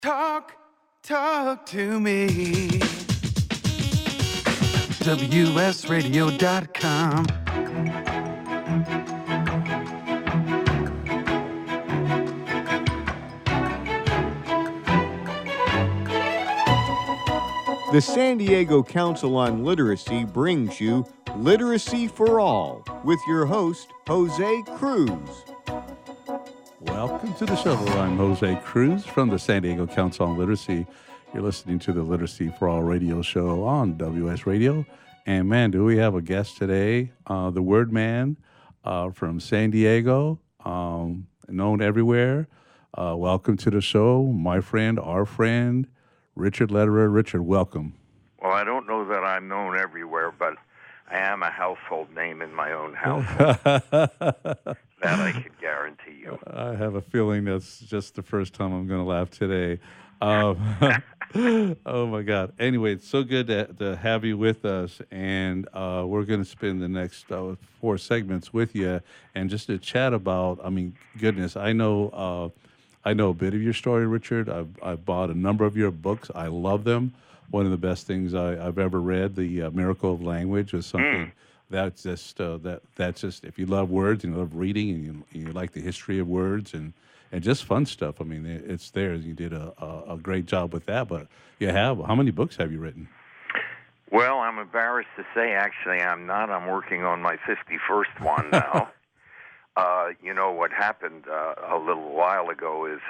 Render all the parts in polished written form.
Talk to me. WSRadio.com. The San Diego Council on Literacy brings you Literacy for All with your host, Jose Cruz. Welcome to the show. I'm Jose Cruz from the San Diego Council on Literacy. You're listening to the Literacy for All radio show on WS Radio. And man, do we have a guest today, the Word Man from San Diego, known everywhere. Welcome to the show, my friend, our friend, Richard Lederer. Richard, welcome. Well, I don't know that I'm known everywhere, but I am a household name in my own household. That I can guarantee you. I have a feeling that's just the first time I'm going to laugh today. Oh, my God. Anyway, it's so good to have you with us, and we're going to spend the next 4 segments with you and just to chat about, goodness, I know a bit of your story, Richard. I've bought a number of your books. I love them. One of the best things I've ever read, The Miracle of Language, is something that's just if you love words and you love reading and you like the history of words and just fun stuff. I mean, it's there. You did a great job with that. But how many books have you written? Well, I'm embarrassed to say, actually, I'm not. I'm working on my 51st one now. You know, what happened a little while ago is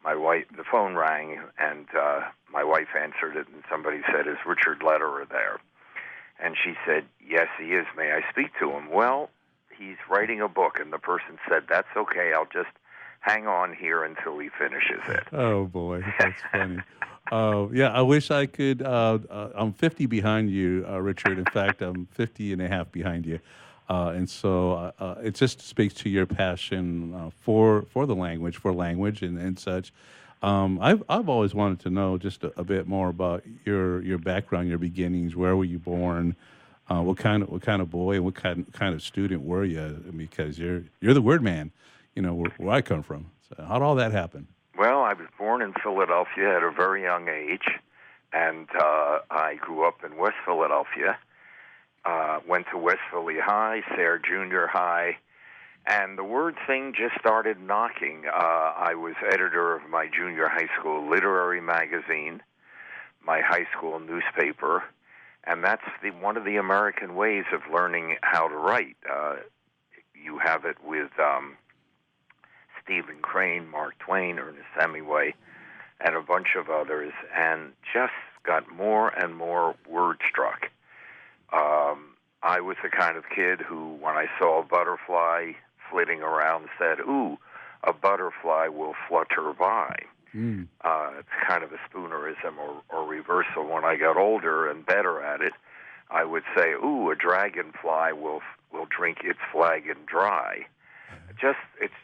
my wife, the phone rang, and my wife answered it, and somebody said, "Is Richard Lederer there?" And she said, "Yes, he is. May I speak to him?" Well, he's writing a book, and the person said, "That's okay. I'll just hang on here until he finishes it." Oh, boy. That's funny. I wish I could. I'm 50 behind you, Richard. In fact, I'm 50 and a half behind you. And so it just speaks to your passion for the language, and such. I've always wanted to know just a bit more about your background, your beginnings. Where were you born? What kind of boy and what kind of student were you? Because you're the word man, where I come from. So how did all that happen? Well, I was born in Philadelphia at a very young age, and I grew up in West Philadelphia. Went to West Philly High, Sayre Junior High, and the word thing just started knocking. I was editor of my junior high school literary magazine, my high school newspaper, and that's one of the American ways of learning how to write. You have it with Stephen Crane, Mark Twain, Ernest Hemingway, and a bunch of others, and just got more and more word-struck. I was the kind of kid who, when I saw a butterfly flitting around, said, "Ooh, a butterfly will flutter by." It's kind of a Spoonerism or reversal. When I got older and better at it, I would say, "Ooh, a dragonfly will drink its flagon dry." It's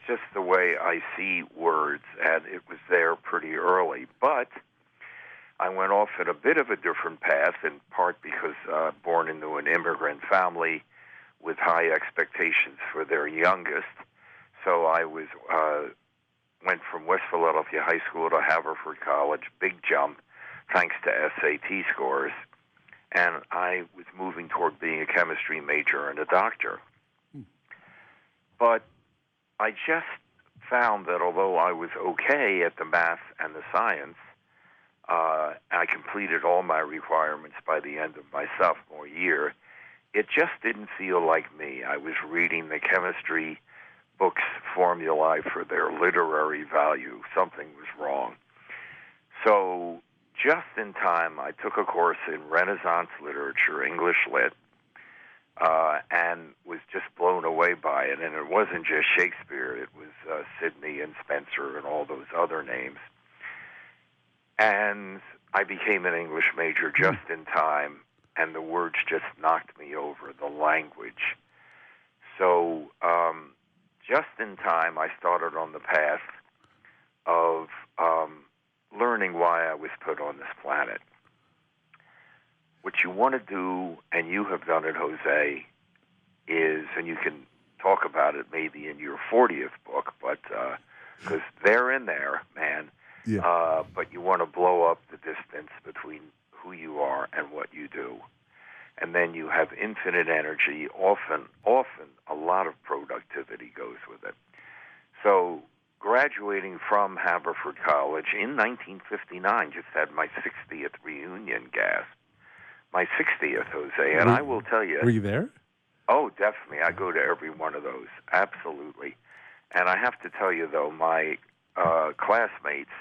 just the way I see words, and it was there pretty early. But I went off at a bit of a different path, in part because born into an immigrant family with high expectations for their youngest. So I went from West Philadelphia High School to Haverford College, big jump, thanks to SAT scores. And I was moving toward being a chemistry major and a doctor. But I just found that although I was okay at the math and the science, I completed all my requirements by the end of my sophomore year. It just didn't feel like me. I was reading the chemistry books formulae for their literary value. Something was wrong. So just in time, I took a course in Renaissance literature, English lit, and was just blown away by it. And it wasn't just Shakespeare. It was Sidney and Spencer and all those other names. And I became an English major just in time, and the words just knocked me over, the language. So just in time, I started on the path of learning why I was put on this planet. What you want to do, and you have done it, Jose, is, and you can talk about it maybe in your 40th book, but because they're in there, man, Yeah. But you want to blow up the distance between who you are and what you do. And then you have infinite energy. Often a lot of productivity goes with it. So graduating from Haverford College in 1959, just had my 60th reunion gasp. My 60th, Jose, and I will tell you. Were you there? Oh, definitely. I go to every one of those. Absolutely. And I have to tell you, though, my classmates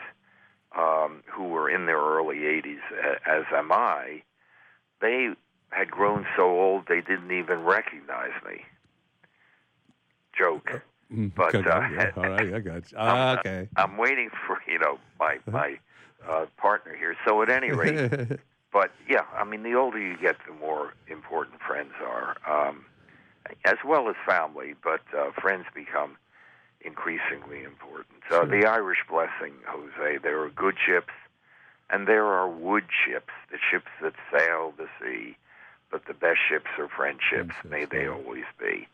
who were in their early 80s, as am I, they had grown so old they didn't even recognize me. Joke. But all right, I got you. Okay. I'm waiting for my partner here. So at any rate, but yeah, I mean, the older you get, the more important friends are, as well as family. But friends become increasingly important. Sure. The Irish blessing, Jose. There are good ships, and there are wood ships, the ships that sail the sea. But the best ships are friendships. May they always be.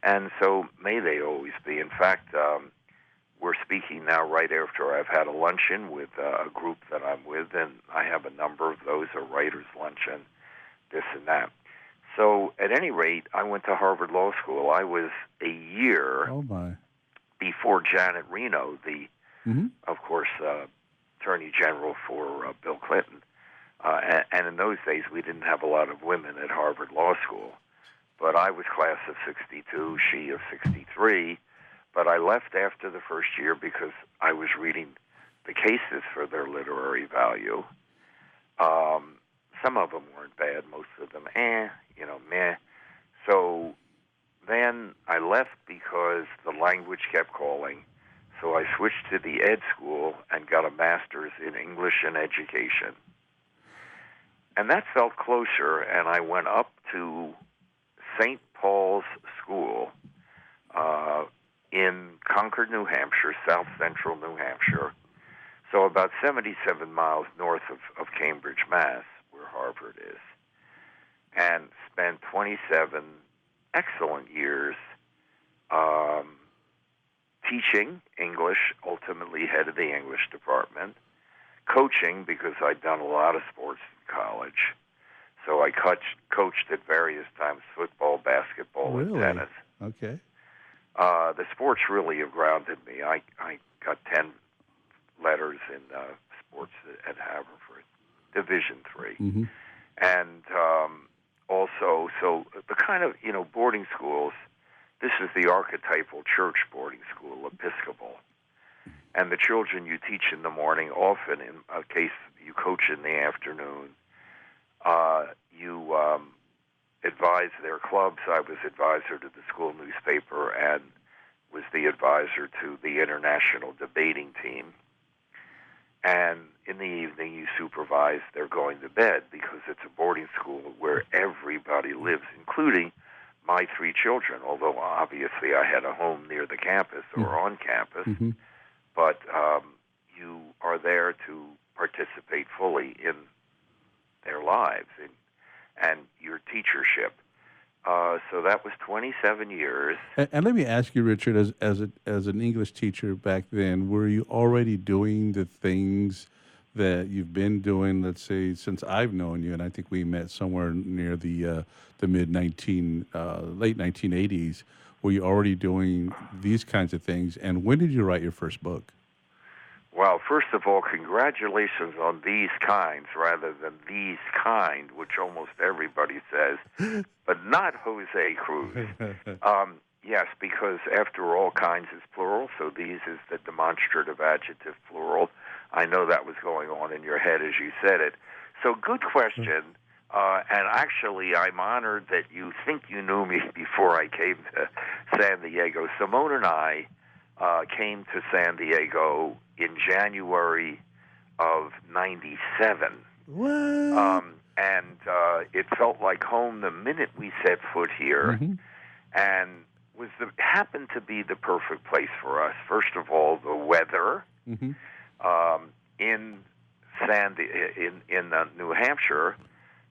And so may they always be. In fact, we're speaking now right after I've had a luncheon with a group that I'm with, and I have a number of those, a writer's luncheon, this and that. So at any rate, I went to Harvard Law School. I was a year before Janet Reno, the, of course, Attorney General for Bill Clinton. And in those days, we didn't have a lot of women at Harvard Law School. But I was class of 62, she of 63. But I left after the first year because I was reading the cases for their literary value. Some of them weren't bad, most of them, meh. So then I left because the language kept calling. So I switched to the ed school and got a master's in English and education. And that felt closer, and I went up to St. Paul's School in Concord, New Hampshire, south central New Hampshire, so about 77 miles north of Cambridge, Mass., where Harvard is, and spent 27 excellent years teaching English, ultimately head of the English department, coaching because I'd done a lot of sports in college. So I coached at various times football, basketball, and tennis. Okay. The sports really have grounded me. I got 10 letters in sports at Haverford, Division III. And also, so the kind of, boarding schools, this is the archetypal church boarding school, Episcopal. And the children you teach in the morning, often in a case you coach in the afternoon, you advise their clubs. I was advisor to the school newspaper and was the advisor to the international debating team. And in the evening, you supervise their going to bed because it's a boarding school where everybody lives, including my 3 children, although obviously I had a home near the campus or on campus. But you are there to participate fully in their lives and your teachership. So that was 27 years. And let me ask you, Richard, as an English teacher back then, were you already doing the things that you've been doing, let's say, since I've known you? And I think we met somewhere near the late 1980s. Were you already doing these kinds of things? And when did you write your first book? Well, first of all, congratulations on these kinds rather than these kind, which almost everybody says, but not Jose Cruz. Yes, because after all, kinds is plural, so these is the demonstrative adjective plural. I know that was going on in your head as you said it. So good question, and actually I'm honored that you think you knew me before I came to San Diego. Simone and I came to San Diego in January of '97. What? And it felt like home the minute we set foot here, and happened to be the perfect place for us. First of all, the weather in New Hampshire,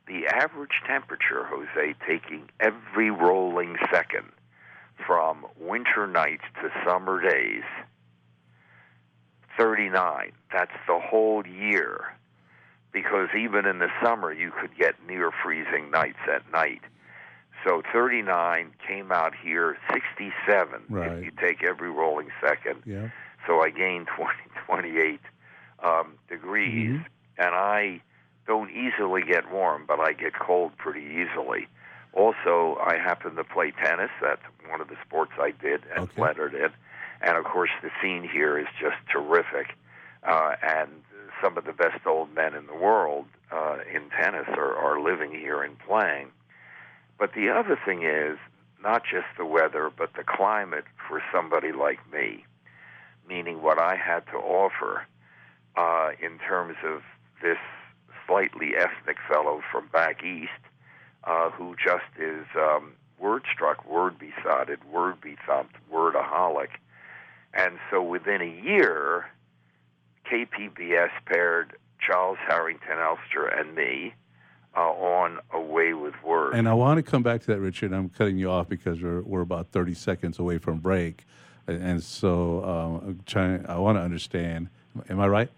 the average temperature, Jose, taking every rolling second from winter nights to summer days, 39. That's the whole year, because even in the summer you could get near freezing nights at night. So 39 came out here 67 if you take every rolling second. Yeah. So I gained 28 degrees, and I don't easily get warm, but I get cold pretty easily. Also, I happen to play tennis. That's one of the sports I did and Lederer did. And, of course, the scene here is just terrific. And some of the best old men in the world in tennis are living here and playing. But the other thing is not just the weather, but the climate for somebody like me, meaning what I had to offer in terms of this slightly ethnic fellow from back east who just is word-struck, word-besotted, word-bethumped, wordaholic. And so within a year, KPBS paired Charles Harrington Elster and me on A Way with Words. And I want to come back to that, Richard. I'm cutting you off because we're about 30 seconds away from break. And so I want to understand, am I right?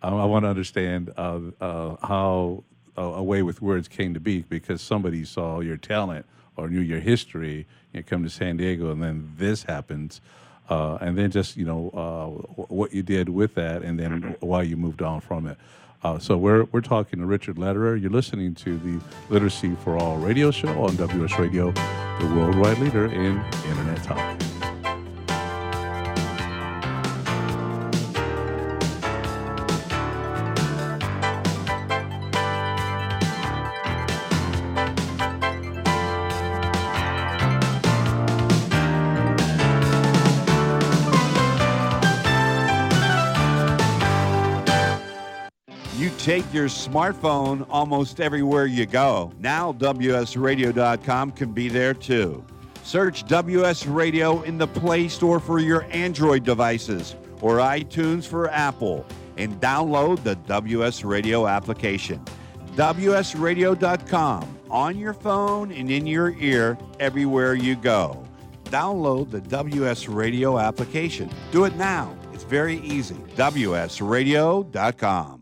I want to understand how A Way with Words came to be, because somebody saw your talent or knew your history. You come to San Diego, and then this happens. And then just, what you did with that, and then why you moved on from it. So we're talking to Richard Lederer. You're listening to the Literacy for All radio show on WS Radio, the worldwide leader in Internet talk. Take your smartphone almost everywhere you go. Now WSRadio.com can be there too. Search WS Radio in the Play Store for your Android devices or iTunes for Apple, and download the WS Radio application. WSRadio.com, on your phone and in your ear everywhere you go. Download the WS Radio application. Do it now. It's very easy. WSRadio.com.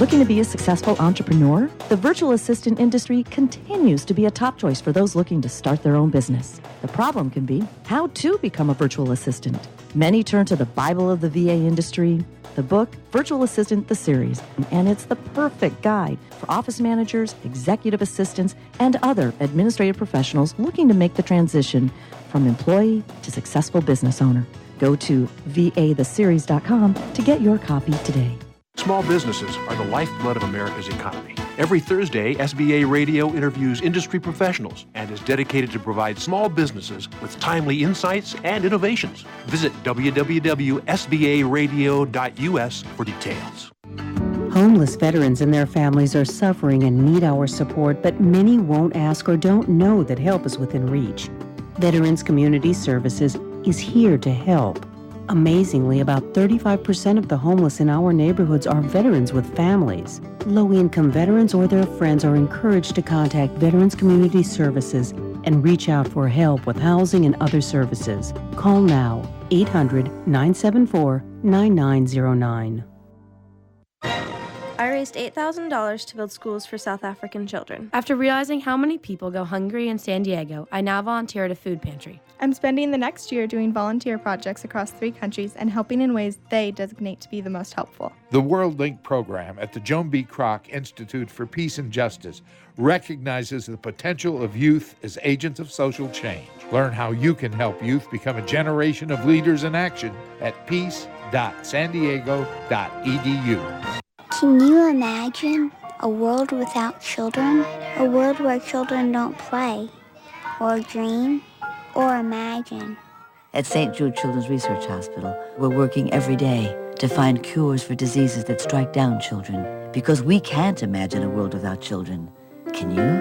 Looking to be a successful entrepreneur? The virtual assistant industry continues to be a top choice for those looking to start their own business. The problem can be how to become a virtual assistant. Many turn to the Bible of the VA industry, the book Virtual Assistant, the series, and it's the perfect guide for office managers, executive assistants, and other administrative professionals looking to make the transition from employee to successful business owner. Go to vatheseries.com to get your copy today. Small businesses are the lifeblood of America's economy. Every Thursday, SBA Radio interviews industry professionals and is dedicated to provide small businesses with timely insights and innovations. Visit www.sbaradio.us for details. Homeless veterans and their families are suffering and need our support, but many won't ask or don't know that help is within reach. Veterans Community Services is here to help. Amazingly, about 35% of the homeless in our neighborhoods are veterans with families. Low-income veterans or their friends are encouraged to contact Veterans Community Services and reach out for help with housing and other services. Call now, 800-974-9909. I raised $8,000 to build schools for South African children. After realizing how many people go hungry in San Diego, I now volunteer at a food pantry. I'm spending the next year doing volunteer projects across 3 countries and helping in ways they designate to be the most helpful. The World Link program at the Joan B. Kroc Institute for Peace and Justice recognizes the potential of youth as agents of social change. Learn how you can help youth become a generation of leaders in action at peace.sandiego.edu. Can you imagine a world without children? A world where children don't play, or dream, or imagine? At St. Jude Children's Research Hospital, we're working every day to find cures for diseases that strike down children, because we can't imagine a world without children. Can you?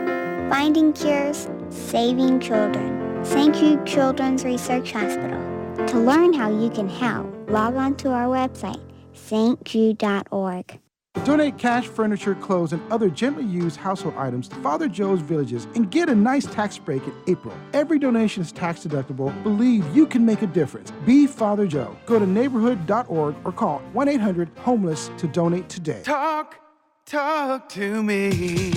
Finding cures, saving children. St. Jude Children's Research Hospital. To learn how you can help, log on to our website, stjude.org. Donate cash, furniture, clothes, and other gently used household items to Father Joe's Villages and get a nice tax break in April. Every donation is tax deductible. Believe you can make a difference. Be Father Joe. Go to neighborhood.org or call 1-800-HOMELESS to donate today. Talk to me.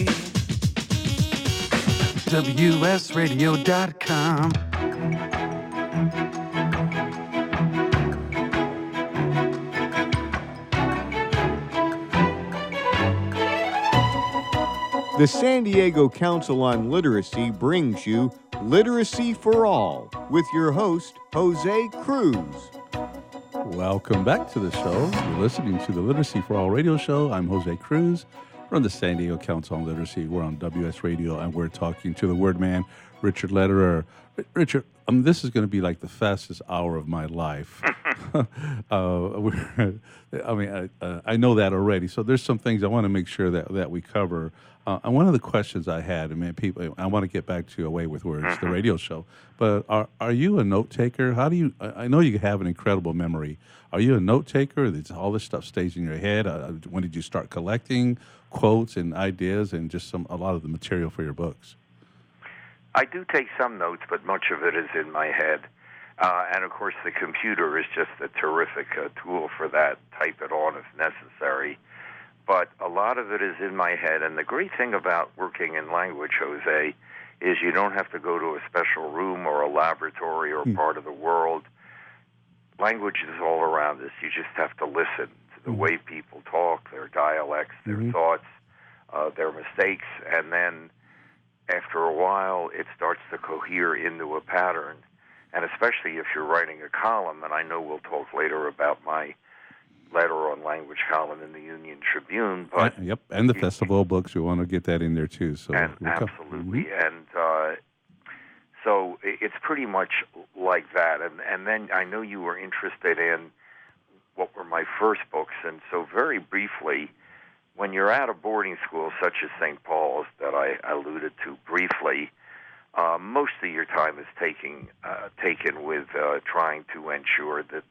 WSRadio.com. The San Diego Council on Literacy brings you Literacy for All with your host, Jose Cruz. Welcome back to the show. You're listening to the Literacy for All radio show. I'm Jose Cruz from the San Diego Council on Literacy. We're on WS Radio, and we're talking to the word man, Richard Lederer. Richard, this is going to be like the fastest hour of my life. I know that already. So there's some things I want to make sure that we cover. And one of the questions I had, I want to get back to Away with Words, the radio show. But are you a note taker? How do you? I know you have an incredible memory. Are you a note taker? All this stuff stays in your head. When did you start collecting quotes and ideas and just a lot of the material for your books? I do take some notes, but much of it is in my head. And, of course, the computer is just a terrific tool for that. Type it on if necessary. But a lot of it is in my head. And the great thing about working in language, Jose, is you don't have to go to a special room or a laboratory or part of the world. Language is all around us. You just have to listen to the way people talk, their dialects, their thoughts, their mistakes, and then after a while it starts to cohere into a pattern. And especially if you're writing a column, and I know we'll talk later about my letter on language column in the Union Tribune. But yep, and the festival of books, we want to get that in there too. So absolutely, and so it's pretty much like that. And then I know you were interested in what were my first books, and so very briefly, when you're at a boarding school such as St. Paul's that I alluded to briefly, most of your time is taken with trying to ensure that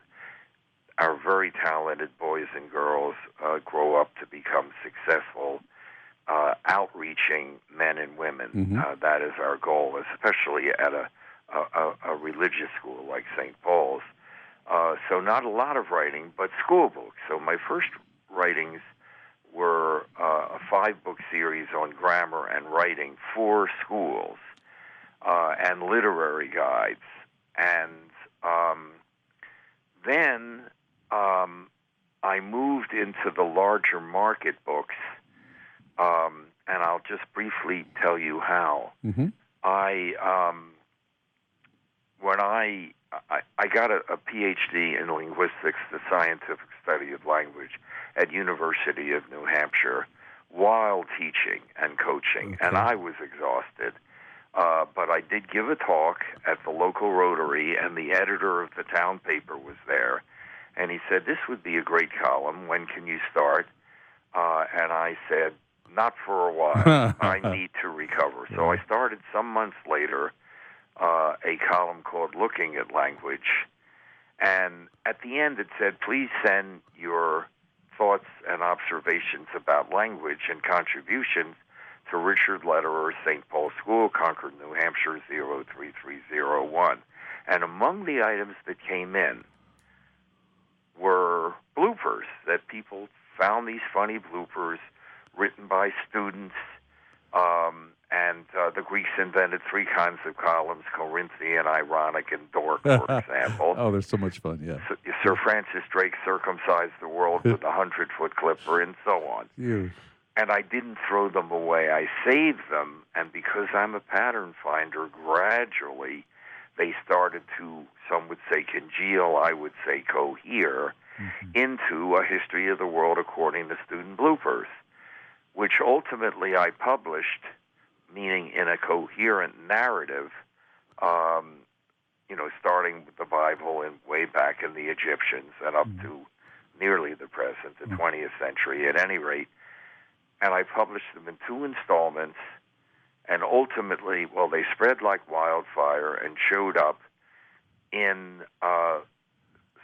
our very talented boys and girls grow up to become successful, outreaching men and women. That is our goal, especially at a religious school like St. Paul's. So not a lot of writing, but school books. So my first writings were a 5-book series on grammar and writing for schools, and literary guides. And then I moved into the larger market books, and I'll just briefly tell you how. When I got a PhD in linguistics, the scientific study of language, at University of New Hampshire, while teaching and coaching, and I was exhausted. But I did give a talk at the local Rotary, and the editor of the town paper was there. And he said, "This would be a great column. When can you start?" And I said, "Not for a while. I need to recover." So I started some months later a column called Looking at Language. And at the end it said, "Please send your thoughts and observations about language and contributions to Richard Lederer, St. Paul School, Concord, New Hampshire, 03301. And among the items that came in were bloopers, that people found these funny bloopers written by students, and the Greeks invented 3 kinds of columns: Corinthian, ironic, and dork, for example. Oh, they're so much fun, yeah. Sir Francis Drake circumcised the world with a 100-foot clipper, and so on. And I didn't throw them away. I saved them, and because I'm a pattern finder, gradually they started to, some would say congeal, I would say cohere, into a history of the world according to student bloopers, which ultimately I published, meaning in a coherent narrative, starting with the Bible and way back in the Egyptians and up to nearly the present, the 20th century at any rate. And I published them in 2 installments, and ultimately, they spread like wildfire and showed up in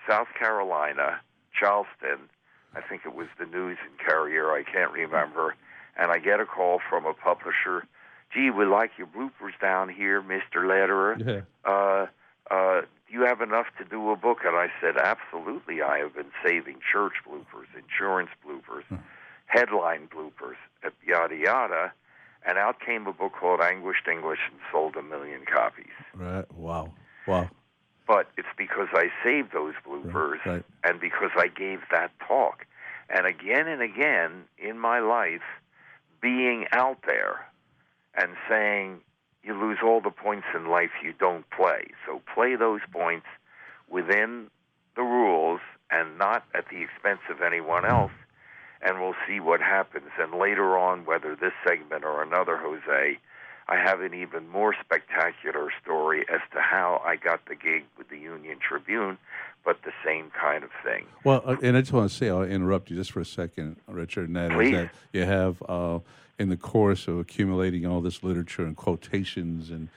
South Carolina, Charleston, I think it was the News and Carrier, I can't remember, and I get a call from a publisher. Gee, we like your bloopers down here, Mr. Lederer. Yeah. Do you have enough to do a book? And I said, absolutely. I have been saving church bloopers, insurance bloopers, headline bloopers, yada, yada. And out came a book called Anguished English and sold 1 million copies. Right. Wow. Wow. But it's because I saved those bloopers Right. and because I gave that talk. And again in my life, being out there and saying, you lose all the points in life you don't play. So play those points within the rules and not at the expense of anyone else, and we'll see what happens. And later on, whether this segment or another, Jose, I have an even more spectacular story as to how I got the gig with the Union Tribune, but the same kind of thing. Well, and I just want to say, I'll interrupt you just for a second, Richard, and that Please. is that you have, in the course of accumulating all this literature and quotations and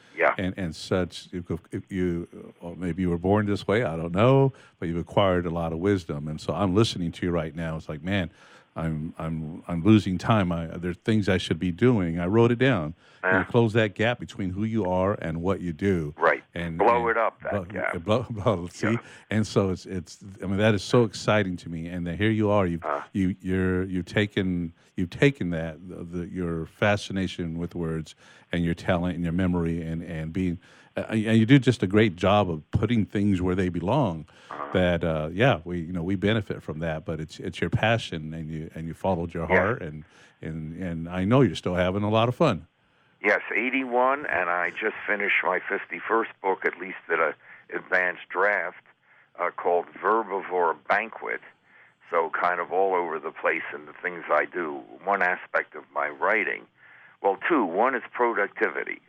such, if you or maybe you were born this way, I don't know, but you've acquired a lot of wisdom. And so I'm listening to you right now. It's like, man, I'm losing time. There's things I should be doing. I wrote it down. And close that gap between who you are and what you do. Right. And blow it up, that gap. See? And so it's I mean, that is so exciting to me. And then here you are, you've taken that, your fascination with words and your talent and your memory and being, and you do just a great job of putting things where they belong. That we benefit from that, but it's your passion and you followed your heart and I know you're still having a lot of fun. Yes, 81, and I just finished my 51st book, at least at an advanced draft, called Verbivore Banquet. So kind of all over the place in the things I do. One aspect of my writing, well, two. One is productivity.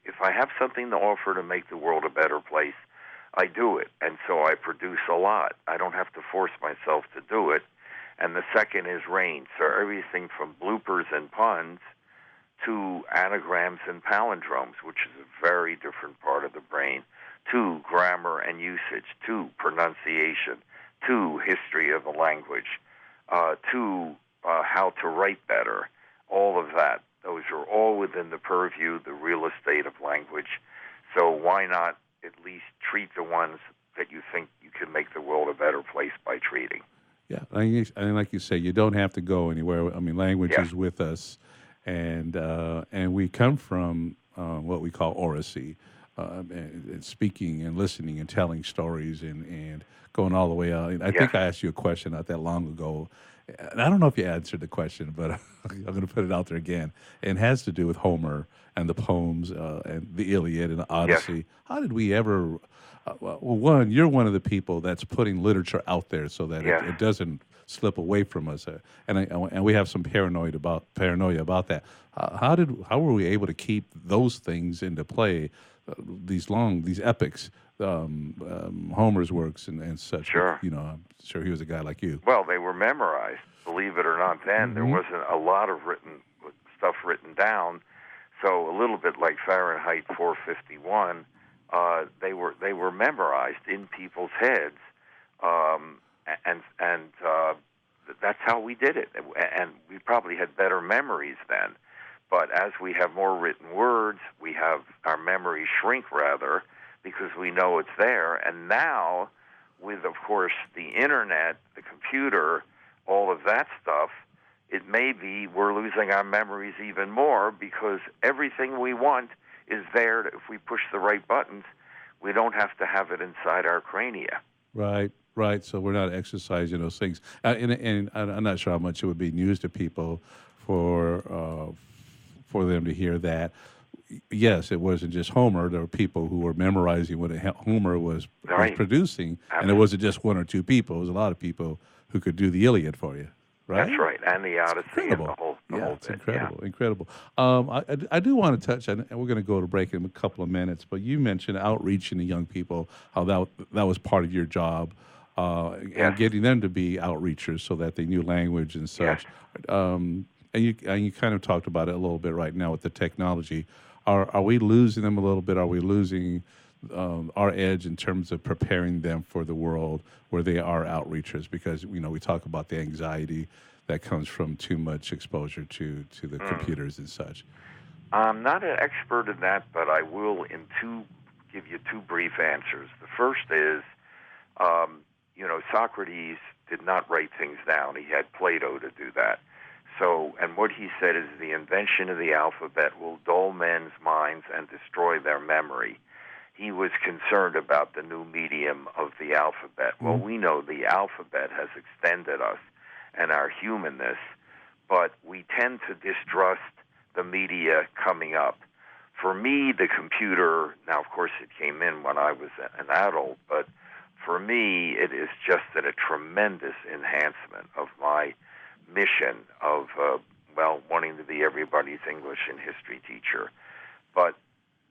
If I have something to offer to make the world a better place, I do it, and so I produce a lot. I don't have to force myself to do it. And the second is range. So everything from bloopers and puns to anagrams and palindromes, which is a very different part of the brain, to grammar and usage, to pronunciation, to history of the language, to how to write better, all of that. Those are all within the purview, the real estate of language. So why not at least treat the ones that you think you can make the world a better place by treating? Yeah, and like you say, you don't have to go anywhere. I mean, language is with us. And we come from what we call oracy, and speaking and listening and telling stories and going all the way out. I think I asked you a question not that long ago, and I don't know if you answered the question, but I'm going to put it out there again. It has to do with Homer and the poems and the Iliad and the Odyssey. Yes. How did we ever? Well, one, you're one of the people that's putting literature out there so that it doesn't slip away from us, and we have some paranoia about that. How were we able to keep those things into play? These epics, Homer's works and such. Sure. I'm sure he was a guy like you. Well, they were memorized. Believe it or not, then there wasn't a lot of stuff written down. So a little bit like Fahrenheit 451, they were memorized in people's heads. And that's how we did it. And we probably had better memories then. But as we have more written words, we have our memories shrink rather because we know it's there. And now, with, of course, the Internet, the computer, all of that stuff, it may be we're losing our memories even more because everything we want is there. If we push the right buttons, we don't have to have it inside our crania. Right. So we're not exercising those things, and I'm not sure how much it would be news to people for them to hear that. Yes, it wasn't just Homer. There were people who were memorizing what Homer was producing, and it wasn't just one or two people. It was a lot of people who could do the Iliad for you. Right? That's right, and the Odyssey and the whole it's bit. Incredible. I do want to touch, and we're going to go to break in a couple of minutes, but you mentioned outreaching to young people, how that was part of your job. And getting them to be outreachers so that they knew language and such. And you kind of talked about it a little bit right now with the technology. Are we losing them a little bit? Are we losing our edge in terms of preparing them for the world where they are outreachers? Because, we talk about the anxiety that comes from too much exposure to the computers and such. I'm not an expert in that, but I will give you two brief answers. The first is, Socrates did not write things down. He had Plato to do that. So, and what he said is the invention of the alphabet will dull men's minds and destroy their memory. He was concerned about the new medium of the alphabet. Well, we know the alphabet has extended us and our humanness, but we tend to distrust the media coming up. For me, the computer, now, of course, it came in when I was an adult, but for me, it is just a tremendous enhancement of my mission of, wanting to be everybody's English and history teacher. But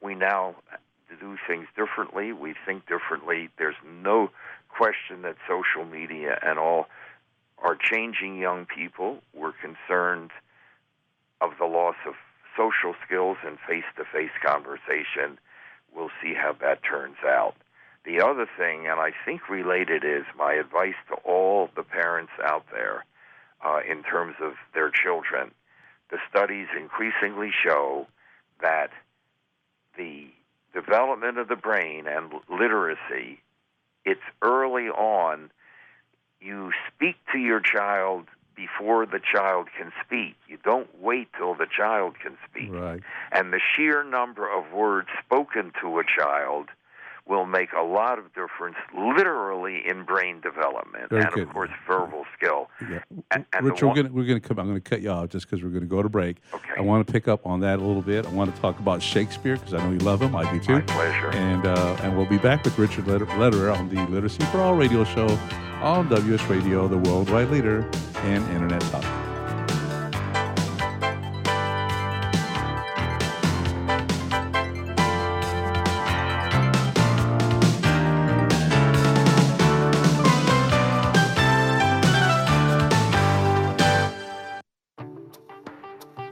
we now do things differently. We think differently. There's no question that social media and all are changing young people. We're concerned of the loss of social skills and face-to-face conversation. We'll see how that turns out. The other thing, and I think related, is my advice to all the parents out there in terms of their children. The studies increasingly show that the development of the brain and literacy, it's early on. You speak to your child before the child can speak. You don't wait till the child can speak. Right. And the sheer number of words spoken to a child will make a lot of difference, literally, in brain development Very of course, verbal skill. Yeah. And Rich, we're going to come. I'm going to cut you off just because we're going to go to break. Okay. I want to pick up on that a little bit. I want to talk about Shakespeare because I know you love him. I do too. My pleasure. And we'll be back with Richard Lederer on the Literacy for All radio show on WS Radio, the worldwide leader in Internet talk.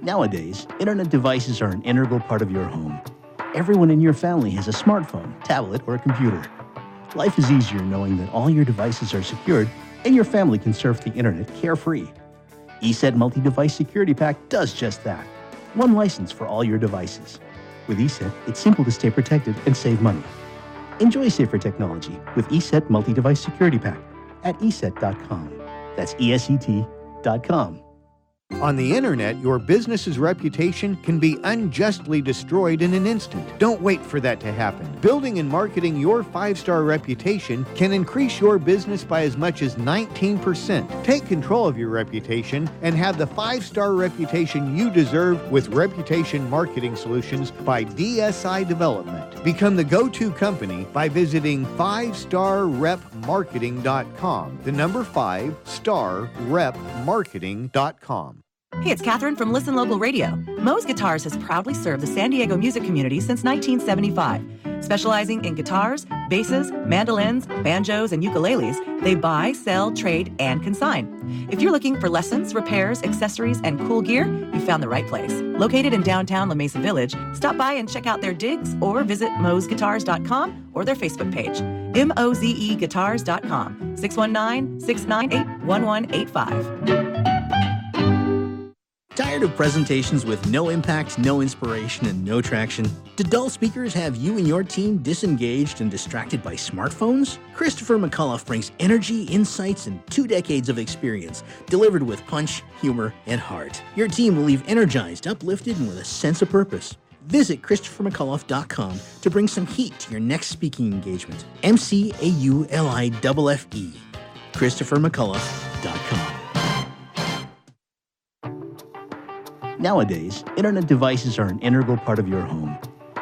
Nowadays, internet devices are an integral part of your home. Everyone in your family has a smartphone, tablet, or a computer. Life is easier knowing that all your devices are secured and your family can surf the internet carefree. ESET Multi-Device Security Pack does just that. One license for all your devices. With ESET, it's simple to stay protected and save money. Enjoy safer technology with ESET Multi-Device Security Pack at ESET.com. That's ESET.com. On the internet, your business's reputation can be unjustly destroyed in an instant. Don't wait for that to happen. Building and marketing your 5-star reputation can increase your business by as much as 19%. Take control of your reputation and have the 5-star reputation you deserve with Reputation Marketing Solutions by DSI Development. Become the go-to company by visiting 5starrepmarketing.com. The number 5starrepmarketing.com. Hey, it's Catherine from Listen Local Radio. Moe's Guitars has proudly served the San Diego music community since 1975. Specializing in guitars, basses, mandolins, banjos, and ukuleles, they buy, sell, trade, and consign. If you're looking for lessons, repairs, accessories, and cool gear, you found the right place. Located in downtown La Mesa Village, stop by and check out their digs or visit moesguitars.com or their Facebook page. mozeguitars.com, 619-698-1185. Tired of presentations with no impact, no inspiration, and no traction? Do dull speakers have you and your team disengaged and distracted by smartphones? Christopher McAuliffe brings energy, insights, and 2 decades of experience, delivered with punch, humor, and heart. Your team will leave energized, uplifted, and with a sense of purpose. Visit ChristopherMcAuliffe.com to bring some heat to your next speaking engagement. McAuliffe. ChristopherMcAuliffe.com. Nowadays, internet devices are an integral part of your home.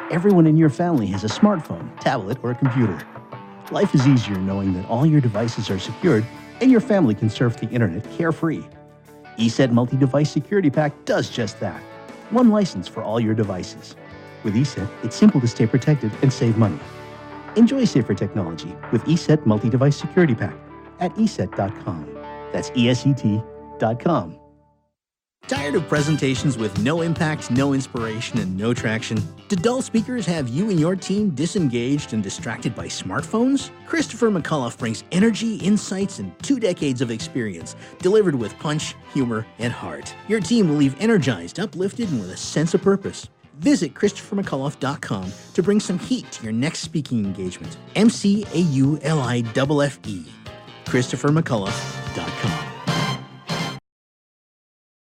Everyone in your family has a smartphone, tablet, or a computer. Life is easier knowing that all your devices are secured and your family can surf the internet carefree. ESET Multi-Device Security Pack does just that. One license for all your devices. With ESET, it's simple to stay protected and save money. Enjoy safer technology with ESET Multi-Device Security Pack at ESET.com. That's ESET.com. Tired of presentations with no impact, no inspiration, and no traction? Do dull speakers have you and your team disengaged and distracted by smartphones? Christopher McAuliffe brings energy, insights, and 2 decades of experience, delivered with punch, humor, and heart. Your team will leave energized, uplifted, and with a sense of purpose. Visit ChristopherMcAuliffe.com to bring some heat to your next speaking engagement. McAuliffe. ChristopherMcAuliffe.com.